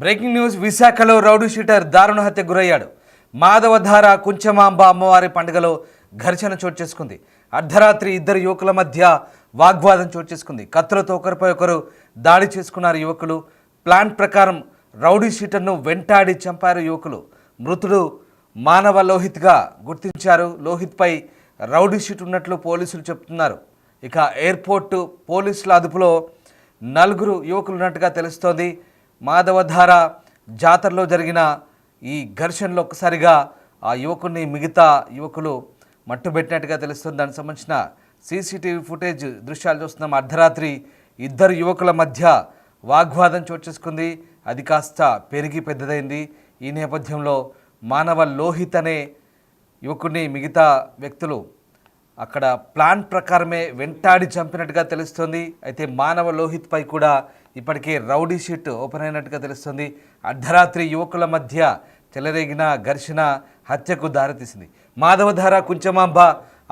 Breaking news. విశాఖలో rowdy sheeter దారుణ హత్య గురయ్యాడు. మాధవధార కుంచమాంబ అమ్మవారి పండుగలో ఘర్షణ చోటు చేసుకుంది. అర్ధరాత్రి ఇద్దరు యువకుల మధ్య వాగ్వాదం చోటు చేసుకుంది. కత్తులతో ఒకరిపై ఒకరు దాడి చేసుకున్నారు యువకులు. ప్లాన్ ప్రకారం రౌడీ షీటర్ను వెంటాడి చంపారు యువకులు. మృతుడు మానవ లోహిత్గా గుర్తించారు. లోహిత్పై రౌడీ షీట్ ఉన్నట్లు పోలీసులు చెప్తున్నారు. ఇక ఎయిర్పోర్టు పోలీసుల అదుపులో నలుగురు యువకులు ఉన్నట్టుగా తెలుస్తోంది. మాధవధార జాతరలో జరిగిన ఈ ఘర్షణలో ఒక్కసారిగా ఆ యువకుడిని మిగతా యువకులు మట్టుబెట్టినట్టుగా తెలుస్తుంది. దానికి సంబంధించిన సీసీటీవీ ఫుటేజ్ దృశ్యాలు చూస్తున్నాం. అర్ధరాత్రి ఇద్దరు యువకుల మధ్య వాగ్వాదం చోటు చేసుకుంది. అది కాస్త పెరిగి పెద్దదైంది. ఈ నేపథ్యంలో మానవ లోహిత్ అనే యువకుడిని మిగతా వ్యక్తులు అక్కడ ప్లాన్ ప్రకారమే వెంటాడి చంపినట్టుగా తెలుస్తుంది. అయితే మానవ లోహిత్ పై కూడా ఇప్పటికే రౌడీ షీట్ ఓపెన్ అయినట్టుగా తెలుస్తుంది. అర్ధరాత్రి యువకుల మధ్య చెలరేగిన ఘర్షణ హత్యకు దారితీసింది. మాధవధార కుంచమాంబ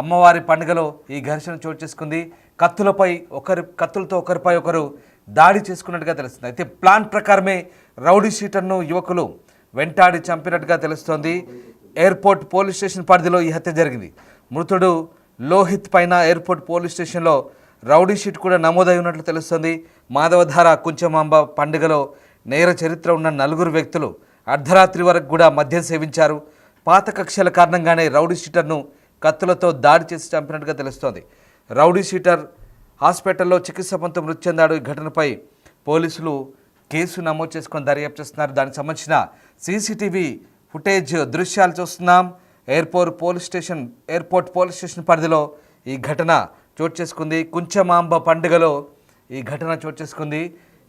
అమ్మవారి పండుగలో ఈ ఘర్షణ చోటు చేసుకుంది. కత్తులతో ఒకరిపై ఒకరు దాడి చేసుకున్నట్టుగా తెలుస్తుంది. అయితే ప్లాన్ ప్రకారమే రౌడీ షీటర్ను యువకులు వెంటాడి చంపినట్టుగా తెలుస్తోంది. ఎయిర్పోర్ట్ పోలీస్ స్టేషన్ పరిధిలో ఈ హత్య జరిగింది. మృతుడు లోహిత్ పైన ఎయిర్పోర్ట్ పోలీస్ స్టేషన్లో రౌడీ షీట్ కూడా నమోదై ఉన్నట్లు తెలుస్తుంది. మాధవధార కుంచమాంబ పండుగలో నేర చరిత్ర ఉన్న నలుగురు వ్యక్తులు అర్ధరాత్రి వరకు కూడా మద్యం సేవించారు. పాత కక్షల కారణంగానే రౌడీ షీటర్ను కత్తులతో దాడి చేసి చంపినట్టుగా తెలుస్తోంది. రౌడీ షీటర్ హాస్పిటల్లో చికిత్స పొందుతూ మృతి చెందాడు. ఈ ఘటనపై పోలీసులు కేసు నమోదు చేసుకొని దర్యాప్తు చేస్తున్నారు. దానికి సంబంధించిన సీసీటీవీ ఫుటేజ్ దృశ్యాలు చూస్తున్నాం. ఎయిర్పోర్ట్ పోలీస్ స్టేషన్ పరిధిలో ఈ ఘటన చోటు చేసుకుంది. కుంచమాంబ పండుగలో ఈ ఘటన చోటు చేసుకుంది.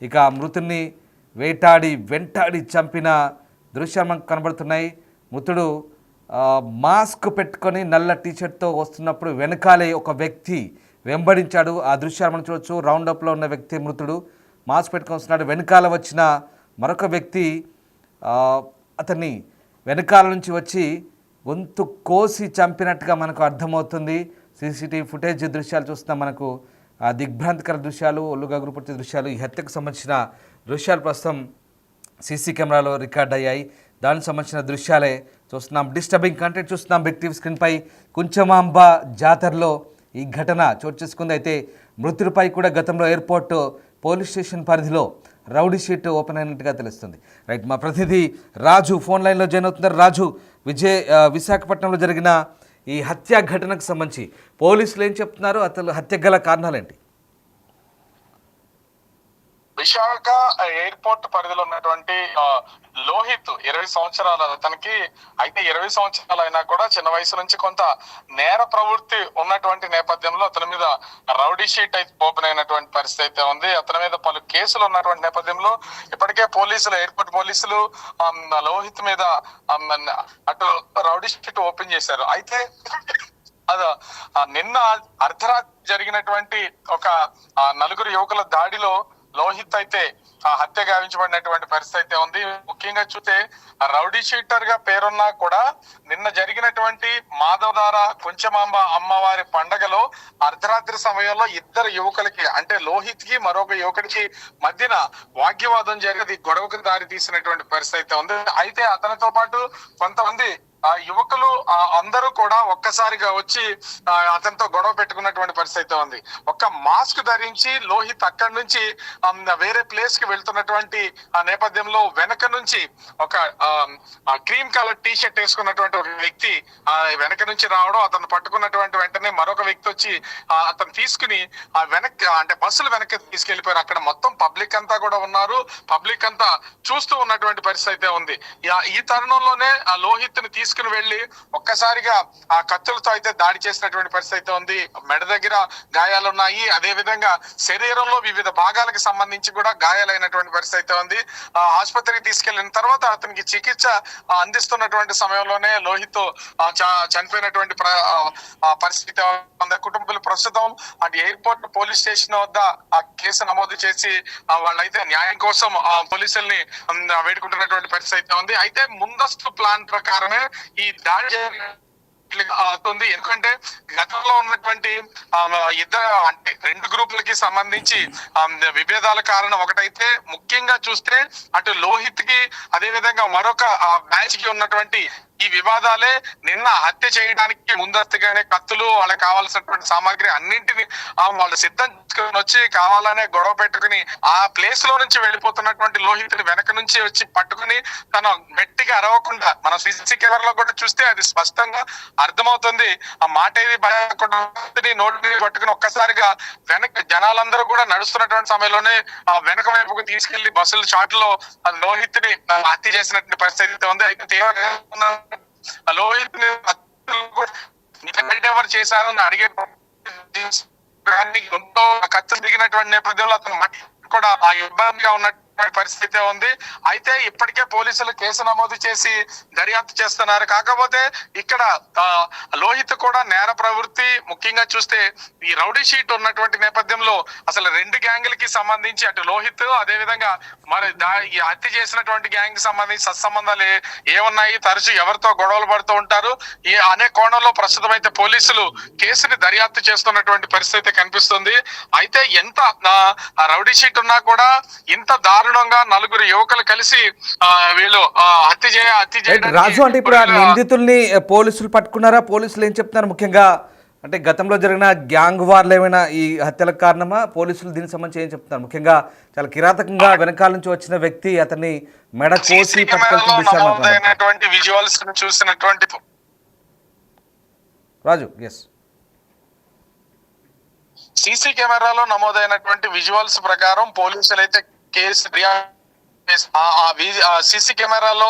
ఇక మృతుడిని వెంటాడి చంపిన దృశ్యాలు మనకు కనబడుతున్నాయి. మృతుడు మాస్క్ పెట్టుకొని నల్ల టీషర్ట్తో వస్తున్నప్పుడు వెనకాలే ఒక వ్యక్తి వెంబడించాడు. ఆ దృశ్యాలు మనం చూడవచ్చు. రౌండప్లో ఉన్న వ్యక్తి మృతుడు మాస్క్ పెట్టుకొని వస్తున్నాడు. వెనకాల వచ్చిన మరొక వ్యక్తి అతన్ని వెనకాల నుంచి వచ్చి గొంతు కోసి చంపినట్టుగా మనకు అర్థమవుతుంది. సీసీటీవీ ఫుటేజ్ దృశ్యాలు చూస్తున్నాం. మనకు దిగ్భ్రాంతికర దృశ్యాలు, ఒళ్ళుగగురుపరిచే దృశ్యాలు, ఈ హత్యకు సంబంధించిన దృశ్యాలు ప్రస్తుతం సీసీ కెమెరాలో రికార్డ్ అయ్యాయి. దానికి సంబంధించిన దృశ్యాలే చూస్తున్నాం. డిస్టర్బింగ్ కంటెంట్ చూస్తున్నాం బిగ్ టీవీ స్క్రీన్పై. కుంచమాంబ జాతరలో ఈ ఘటన చోటు చేసుకుంది. అయితే మృతుడిపై కూడా గతంలో ఎయిర్పోర్ట్ పోలీస్ స్టేషన్ పరిధిలో రౌడీ షీట్ ఓపెన్ అయినట్టుగా తెలుస్తుంది. రైట్, మా ప్రతినిధి రాజు ఫోన్ లైన్లో జాయిన్ అవుతున్నారు. రాజు, విశాఖపట్నంలో జరిగిన ఈ హత్యా ఘటనకు సంబంధించి పోలీసులు ఏం చెప్తున్నారు? అసలు హత్య గల కారణాలేంటి? విశాఖ ఎయిర్పోర్ట్ పరిధిలో ఉన్నటువంటి లోహిత్ 20 సంవత్సరాల అతనికి. అయితే 20 సంవత్సరాలు అయినా కూడా చిన్న వయసు నుంచి కొంత నేర ప్రవృత్తి ఉన్నటువంటి నేపథ్యంలో అతని మీద రౌడీ షీట్ అయితే ఓపెన్ అయినటువంటి పరిస్థితి అయితే ఉంది. అతని మీద పలు కేసులు ఉన్నటువంటి నేపథ్యంలో ఇప్పటికే ఎయిర్పోర్ట్ పోలీసులు లోహిత్ మీద అటు రౌడీ షీట్ ఓపెన్ చేశారు. అయితే నిన్న అర్ధరాత్రి జరిగినటువంటి ఒక నలుగురు యువకుల దాడిలో లోహిత్ అయితే హత్య గావించబడినటువంటి పరిస్థితి అయితే ఉంది. ముఖ్యంగా చూస్తే రౌడీ షీటర్ గా పేరున్నా కూడా నిన్న జరిగినటువంటి మాధవధార కుంచమాంబ అమ్మవారి పండగలో అర్ధరాత్రి సమయంలో ఇద్దరు యువకులకి, అంటే లోహిత్ కి మరొక యువకుడికి మధ్యన వాగ్యవాదం జరిగి గొడవకు దారి తీసినటువంటి పరిస్థితి అయితే ఉంది. అయితే అతనితో పాటు కొంతమంది యువకులు అందరూ కూడా ఒక్కసారిగా వచ్చి అతనితో గొడవ పెట్టుకున్నటువంటి పరిస్థితి ఉంది. ఒక మాస్క్ ధరించి లోహిత్ అక్కడి నుంచి వేరే ప్లేస్ కి వెళ్తున్నటువంటి ఆ నేపథ్యంలో వెనక నుంచి ఒక క్రీమ్ కలర్ టీ షర్ట్ వేసుకున్నటువంటి ఒక వ్యక్తి వెనక నుంచి రావడం, అతను పట్టుకున్నటువంటి వెంటనే మరొక వ్యక్తి వచ్చి అతను తీసుకుని అంటే బస్సులు వెనక్కి తీసుకెళ్లిపోయారు. అక్కడ మొత్తం పబ్లిక్ అంతా కూడా ఉన్నారు. పబ్లిక్ అంతా చూస్తూ ఉన్నటువంటి పరిస్థితి ఉంది. ఈ తరుణంలోనే ఆ లోహిత్ ని తీసుకుని వెళ్లి ఒక్కసారిగా ఆ కత్తులతో అయితే దాడి చేసినటువంటి పరిస్థితి ఉంది. మెడ దగ్గర గాయాలు ఉన్నాయి. అదే విధంగా శరీరంలో వివిధ భాగాలకు సంబంధించి కూడా గాయాలైనటువంటి పరిస్థితి ఉంది. ఆసుపత్రికి తీసుకెళ్లిన తర్వాత అతనికి చికిత్స అందిస్తున్నటువంటి సమయంలోనే లోహిత్ చనిపోయినటువంటి పరిస్థితి ఉంది. కుటుంబాలు ప్రస్తుతం అటు ఎయిర్పోర్ట్ పోలీస్ స్టేషన్ వద్ద ఆ కేసు నమోదు చేసి వాళ్ళైతే న్యాయం కోసం పోలీసుల్ని వేడుకుంటున్నటువంటి పరిస్థితి ఉంది. అయితే ముందస్తు ప్లాన్ ప్రకారమే ఈ దాడి అవుతుంది. ఎందుకంటే గతంలో ఉన్నటువంటి ఇద్దరు అంటే రెండు గ్రూపులకి సంబంధించి విభేదాల కారణం ఒకటైతే, ముఖ్యంగా చూస్తే అటు లోహిత్ కి అదే విధంగా మరొక బ్యాచ్ కి ఉన్నటువంటి ఈ వివాదాలే నిన్న హత్య చేయడానికి ముందస్తుగానే కత్తులు, వాళ్ళకి కావాల్సినటువంటి సామాగ్రి అన్నింటిని వాళ్ళు సిద్ధం చేసుకుని వచ్చి కావాలనే గొడవ పెట్టుకుని ఆ ప్లేస్ లో నుంచి వెళ్ళిపోతున్నటువంటి లోహిత్ వెనక నుంచి వచ్చి పట్టుకుని తను గట్టిగా అరవకుండా, మనం సీసీ కెమెరాలో కూడా చూస్తే అది స్పష్టంగా అర్థమవుతుంది. ఆ మాట ఏది భయపడకుండా నోటిని పట్టుకుని ఒక్కసారిగా వెనక జనాలందరూ కూడా నడుస్తున్నటువంటి సమయంలోనే వెనక వైపుకు తీసుకెళ్లి బస్సుల షాట్ లో లోహిత్ ని హత్య చేసినటువంటి పరిస్థితి ఉంది. అయితే తీవ్రంగా లోహిత్ ఎవరు చేశారని అడిగే కత్తులు దిగినటువంటి నేపథ్యంలో అతను కూడా ఆ ఇబ్బందిగా ఉన్నటువంటి పరిస్థితి ఉంది. అయితే ఇప్పటికే పోలీసులు కేసు నమోదు చేసి దర్యాప్తు చేస్తున్నారు. కాకపోతే ఇక్కడ లోహిత్ కూడా నేర ప్రవృత్తి, ముఖ్యంగా చూస్తే ఈ రౌడీ షీట్ ఉన్నటువంటి నేపథ్యంలో అసలు రెండు గ్యాంగులకి సంబంధించి అటు లోహిత్ అదే విధంగా మరి ఈ హత్య చేసినటువంటి గ్యాంగ్ కి సంబంధించి సత్సంబంధాలు ఏమున్నాయి, తరచు ఎవరితో గొడవలు పడుతూ ఉంటారు, ఈ అనే కోణంలో ప్రస్తుతం అయితే పోలీసులు కేసుని దర్యాప్తు చేస్తున్నటువంటి పరిస్థితి కనిపిస్తుంది. అయితే ఎంత రౌడీ షీట్ ఉన్నా కూడా ఇంత దారుణంగా నలుగురు యువకులు కలిసి వీళ్ళు హత్య చేయడం రాజు అంటే ఇప్పుడు ఆ నిందితుల్ని పోలీసులు పట్టుకున్నారా? పోలీసులు ఏం చెప్తున్నారు? ముఖ్యంగా అంటే గతంలో జరిగిన గ్యాంగ్ వార్లు ఏమైనా ఈ హత్యలకు కారణమా? పోలీసులు దీనికి సంబంధించి ఏం చెప్తున్నారు? ముఖ్యంగా చాలా కిరాతకంగా వెనకాల నుంచి వచ్చిన వ్యక్తి అతన్ని మెడ కోసి పట్టుకెళ్తున్నటువంటి విజువల్స్ చూసినటువంటి రాజు సీసీ కెమెరాలో నమోదైనటువంటి విజువల్స్ ప్రకారం పోలీసులు అయితే కేసు సీసీ కెమెరాలో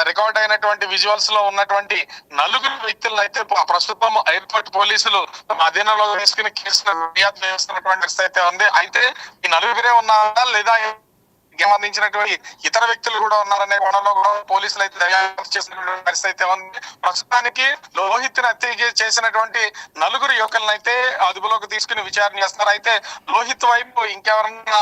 రికార్డ్ అయినటువంటి విజువల్స్ లో ఉన్నటువంటి నలుగురు వ్యక్తులను అయితే ప్రస్తుతం ఎయిర్పోర్ట్ పోలీసులు అధీనంలో తీసుకుని కేసు దర్యాప్తు చేస్తున్నటువంటి పరిస్థితి అయితే ఉంది. అయితే ఈ నలుగురే ఉన్నారా లేదా సంబంధించినటువంటి ఇతర వ్యక్తులు కూడా ఉన్నారనే కోణంలో కూడా పోలీసులు అయితే దర్యాప్తు చేసినటువంటి పరిస్థితి అయితే ఉంది. ప్రస్తుతానికి లోహిత్ ని హత్య చేసినటువంటి నలుగురు యువకులను అయితే అదుపులోకి తీసుకుని విచారణ చేస్తున్నారు. అయితే లోహిత్ వైపు ఇంకెవరన్నా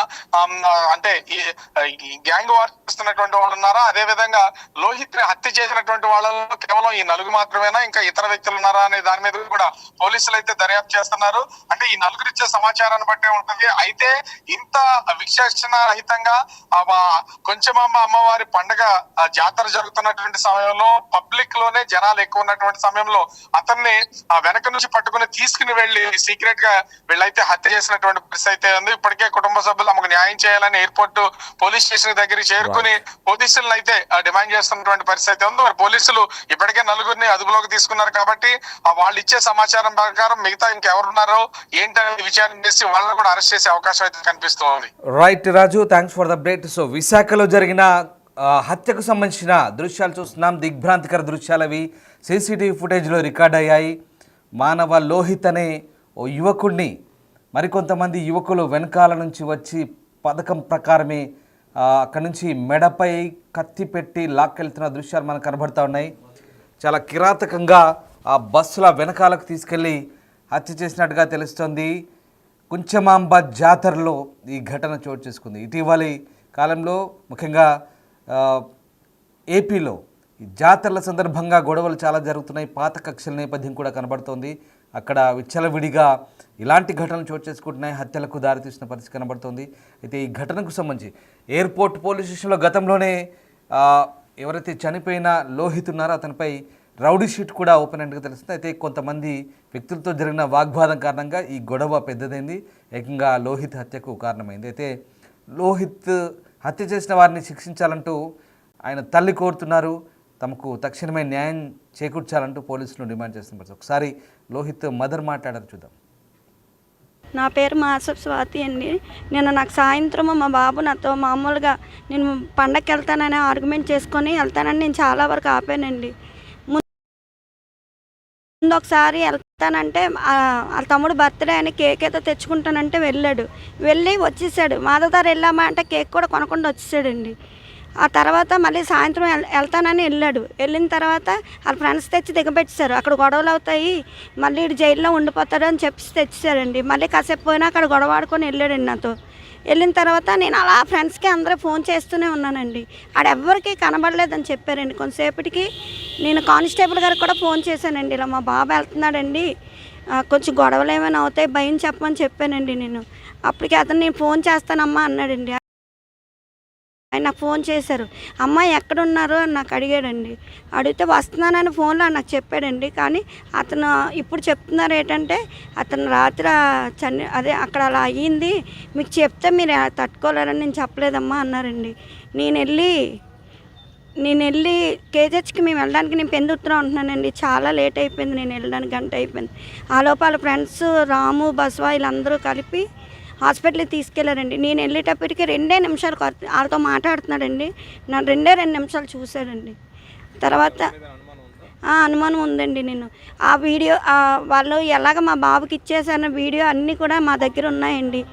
అంటే ఈ గ్యాంగ్ వార్ చేస్తున్నటువంటి వాళ్ళు ఉన్నారా, అదే విధంగా లోహిత్ ని హత్య చేసినటువంటి వాళ్ళలో కేవలం ఈ నలుగురు మాత్రమేనా, ఇంకా ఇతర వ్యక్తులు ఉన్నారా అనే దాని మీద కూడా పోలీసులు అయితే దర్యాప్తు చేస్తున్నారు. అంటే ఈ నలుగురు ఇచ్చే సమాచారాన్ని బట్టే ఉంటుంది. అయితే ఇంత విచక్షణ రహితంగా కొంచెమమ్మ అమ్మవారి పండుగ జాతర జరుగుతున్నటువంటి సమయంలో పబ్లిక్ లోనే జనాలు ఎక్కువ ఉన్నటువంటి సమయంలో అతన్ని వెనక నుంచి పట్టుకుని తీసుకుని వెళ్లి సీక్రెట్ గా వీళ్ళైతే హత్య చేసినటువంటి పరిస్థితి అయితే ఉంది. ఇప్పటికే కుటుంబ సభ్యులు తమకు న్యాయం చేయాలని ఎయిర్పోర్ట్ పోలీస్ స్టేషన్ దగ్గరికి చేరుకుని పోలీసులను అయితే డిమాండ్ చేస్తున్నటువంటి పరిస్థితి ఉంది. మరి పోలీసులు ఇప్పటికే నలుగురిని అదుపులోకి తీసుకున్నారు కాబట్టి వాళ్ళు ఇచ్చే సమాచారం ప్రకారం మిగతా ఇంకెవరున్నారో ఏంటనేది విచారణ చేసి వాళ్ళని కూడా అరెస్ట్ చేసే అవకాశం అయితే కనిపిస్తుంది. Right Raju, thanks for the update. So విశాఖలో జరిగిన హత్యకు సంబంధించిన దృశ్యాలు చూస్తున్నాం. దిగ్భ్రాంతికర దృశ్యాలు అవి సీసీటీవీ ఫుటేజ్లో రికార్డ్ అయ్యాయి. మానవ లోహిత్ అనే ఓ యువకుడిని మరికొంతమంది యువకులు వెనకాల నుంచి వచ్చి పథకం ప్రకారమే అక్కడి నుంచి మెడపై కత్తి పెట్టి లాక్కెళ్తున్న దృశ్యాలు మనకు కనబడుతూ ఉన్నాయి. చాలా కిరాతకంగా ఆ బస్సుల వెనకాలకు తీసుకెళ్ళి హత్య చేసినట్టుగా తెలుస్తోంది. కుంచమాంబ జాతరలో ఈ ఘటన చోటు చేసుకుంది. ఇటీవలి కాలంలో ముఖ్యంగా ఏపీలో ఈ జాతరల సందర్భంగా గొడవలు చాలా జరుగుతున్నాయి. పాత కక్షల నేపథ్యం కూడా కనబడుతోంది. అక్కడ విచ్చలవిడిగా ఇలాంటి ఘటనలు చోటు చేసుకుంటున్నాయి. హత్యలకు దారితీసిన పరిస్థితి కనబడుతోంది. అయితే ఈ ఘటనకు సంబంధించి ఎయిర్పోర్ట్ పోలీస్ స్టేషన్లో గతంలోనే ఎవరైతే చనిపోయిన లోహిత్ ఉన్నారో అతనిపై రౌడీ షీట్ కూడా ఓపెన్ అయినట్టుగా తెలుస్తుంది. అయితే కొంతమంది వ్యక్తులతో జరిగిన వాగ్వాదం కారణంగా ఈ గొడవ పెద్దదైంది. ఏకంగా లోహిత్ హత్యకు కారణమైంది. అయితే లోహిత్ హత్య చేసిన వారిని శిక్షించాలంటూ ఆయన తల్లి కోరుతున్నారు. తమకు తక్షణమే న్యాయం చేకూర్చాలంటూ పోలీసులు డిమాండ్ చేస్తున్నారు. ఒకసారి లోహిత్ మదర్ మాట్లాడారు, చూద్దాం. నా పేరు మాసప్ స్వాతి అండి. నాకు సాయంత్రం మా బాబు నాతో మామూలుగా నేను పండగకి వెళ్తానని ఆర్గ్యుమెంట్ చేసుకొని వెళ్తానని నేను చాలా వరకు ఆపానండి. ముందు ఒకసారి వెళ్తానంటే వాళ్ళ తమ్ముడు బర్త్డే అని కేక్ ఏదో తెచ్చుకుంటానంటే వెళ్ళి వచ్చేసాడు. మాధవదారు వెళ్ళామా అంటే కేక్ కూడా కొనకుండా వచ్చేసాడండి. ఆ తర్వాత మళ్ళీ సాయంత్రం వెళ్తానని వెళ్ళిన తర్వాత వాళ్ళ ఫ్రెండ్స్ తెచ్చి దిగబెట్టేశారు. అక్కడ గొడవలు అవుతాయి, మళ్ళీ ఇటు జైల్లో ఉండిపోతాడు అని చెప్పి తెచ్చారండి. మళ్ళీ కాసేపు పోయినా అక్కడ గొడవ ఆడుకొని వెళ్ళాడండి నాతో. వెళ్ళిన తర్వాత నేను అలా ఫ్రెండ్స్కి అందరూ ఫోన్ చేస్తూనే ఉన్నానండి. ఆడెవ్వరికి కనబడలేదని చెప్పారండి. కొంతసేపటికి నేను కానిస్టేబుల్ గారికి కూడా ఫోన్ చేశానండి, ఇలా మా బాబు వెళ్తున్నాడండి, కొంచెం గొడవలు ఏమైనా అవుతాయి భయం చెప్పమని చెప్పానండి నేను. అప్పటికి అతను నేను ఫోన్ చేస్తానమ్మా అన్నాడండి. ఆయన నాకు ఫోన్ చేశారు, అమ్మాయి ఎక్కడున్నారు అని నాకు అడిగాడండి. అడిగితే వస్తున్నానని ఫోన్లో నాకు చెప్పాడండి. కానీ అతను ఇప్పుడు చెప్తున్నారు ఏంటంటే అతను రాత్రి అదే అక్కడ అలా అయ్యింది, మీకు చెప్తే మీరు తట్టుకోలేరని నేను చెప్పలేదమ్మా అన్నారండి. నేను వెళ్ళి కేజెచ్కి మేము వెళ్ళడానికి నేను పెందుతున్నా ఉంటున్నానండి. చాలా లేట్ అయిపోయింది, నేను వెళ్ళడానికి గంట అయిపోయింది. ఆ లోపల ఫ్రెండ్స్ రాము బస్వా వీళ్ళందరూ కలిపి హాస్పిటల్కి తీసుకెళ్లారండి. నేను వెళ్ళేటప్పటికి 2 నిమిషాలు వాళ్ళతో మాట్లాడుతున్నాడండి. నన్ను 2 నిమిషాలు చూశాడండి. తర్వాత అనుమానం ఉందండి. నేను ఆ వీడియో వాళ్ళు ఎలాగ మా బాబుకి ఇచ్చేసాన వీడియో అన్నీ కూడా మా దగ్గర ఉన్నాయండి.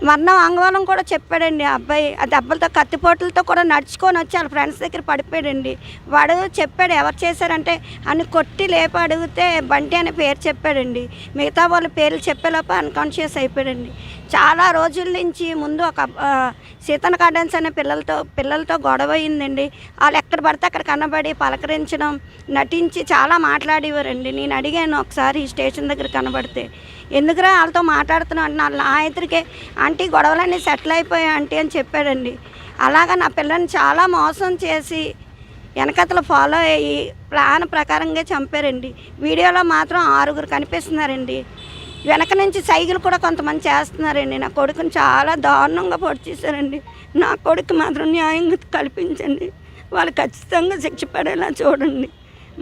మరణ వాంగ్మూలం కూడా చెప్పాడండి ఆ అబ్బాయి. ఆ దెబ్బలతో కత్తిపోట్లతో కూడా నడుచుకొని వచ్చి వాళ్ళ ఫ్రెండ్స్ దగ్గర పడిపోయాడండి. వాడు చెప్పాడు ఎవరు చేశారంటే అని కొట్టి లేపి అడిగితే బంటి అనే పేరు చెప్పాడండి. మిగతా వాళ్ళ పేర్లు చెప్పేలోపు అన్కాన్షియస్ అయిపోయాడండి. చాలా రోజుల నుంచి ముందు ఒక సీతన గార్డెన్స్ అనే పిల్లలతో గొడవ అయిందండి. వాళ్ళు ఎక్కడ పడితే అక్కడ కనబడి పలకరించడం, నటించి చాలా మాట్లాడేవారండి. నేను అడిగాను ఒకసారి స్టేషన్ దగ్గర కనబడితే, ఎందుకురా వాళ్ళతో మాట్లాడుతున్నావు అంటే నా ఎదురికే ఆంటీ గొడవలన్నీ సెటిల్ అయిపోయాయి ఆంటీ అని చెప్పాడండి. అలాగా నా పిల్లని చాలా మోసం చేసి వెనకతలు ఫాలో అయ్యి ప్లాన్ ప్రకారంగా చంపారండి. వీడియోలో మాత్రం 6 కనిపిస్తున్నారండి. వెనక నుంచి సైకిల్ కూడా కొంతమంది చేస్తున్నారండి. నా కొడుకుని చాలా దారుణంగా పొడి చేశారండి. నా కొడుకు మాత్రం న్యాయంగా కల్పించండి, వాళ్ళు ఖచ్చితంగా శిక్ష పడేలా చూడండి.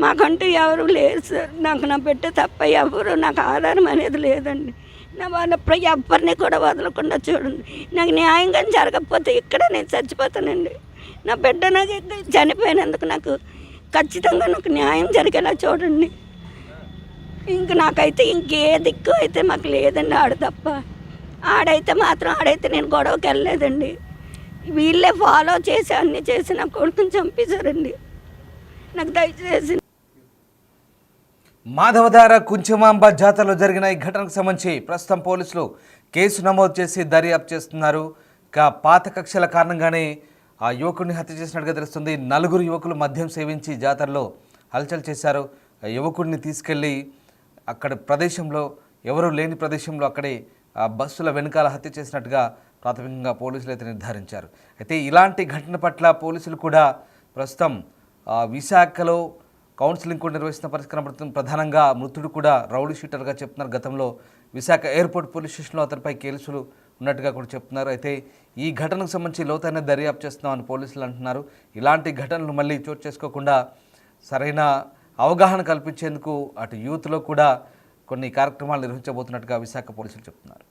మాకంటూ ఎవరు లేరు సార్, నాకు నా బిడ్డ తప్ప ఎవరు నాకు ఆధారం అనేది లేదండి. నా వాళ్ళ ఎవరిని కూడా వదలకుండా చూడండి. నాకు న్యాయంగా జరగకపోతే ఇక్కడ నేను చచ్చిపోతానండి. నా బిడ్డ నాకు చనిపోయినందుకు నాకు ఖచ్చితంగా నాకు న్యాయం జరిగేలా చూడండి. ఇంక నాకైతే ఇంకే దిక్కు అయితే మాకు లేదండి, ఆడు తప్ప. ఆడైతే నేను గొడవకి వెళ్ళలేదండి. వీళ్ళే ఫాలో చేసి అన్నీ చేసి నా కొడుకుని చంపేశారండి. నాకు దయచేసి మాధవధార కుంచమాంబ జాతరలో జరిగిన ఈ ఘటనకు సంబంధించి ప్రస్తుతం పోలీసులు కేసు నమోదు చేసి దర్యాప్తు చేస్తున్నారు. పాత కక్షల కారణంగానే ఆ యువకుడిని హత్య చేసినట్టుగా తెలుస్తుంది. 4 యువకులు మద్యం సేవించి జాతరలో హల్చల్ చేశారు. యువకుడిని తీసుకెళ్ళి అక్కడ ప్రదేశంలో ఎవరు లేని ప్రదేశంలో అక్కడే బస్సుల వెనకాల హత్య చేసినట్టుగా ప్రాథమికంగా పోలీసులు అయితే నిర్ధారించారు. అయితే ఇలాంటి ఘటన పట్ల పోలీసులు కూడా ప్రస్తుతం విశాఖలో కౌన్సిలింగ్ కూడా నిర్వహిస్తున్న పరిస్థితి కనబడుతుంది. ప్రధానంగా మృతుడు కూడా రౌడీ షీటర్గా చెప్తున్నారు. గతంలో విశాఖ ఎయిర్పోర్ట్ పోలీస్ స్టేషన్లో అతనిపై కేసులు ఉన్నట్టుగా కూడా చెప్తున్నారు. అయితే ఈ ఘటనకు సంబంధించి లోతైన దర్యాప్తు చేస్తున్నామని పోలీసులు అంటున్నారు. ఇలాంటి ఘటనలు మళ్ళీ చోటు చేసుకోకుండా సరైన అవగాహన కల్పించేందుకు అటు యూత్లో కూడా కొన్ని కార్యక్రమాలు నిర్వహించబోతున్నట్టుగా విశాఖ పోలీసులు చెప్తున్నారు.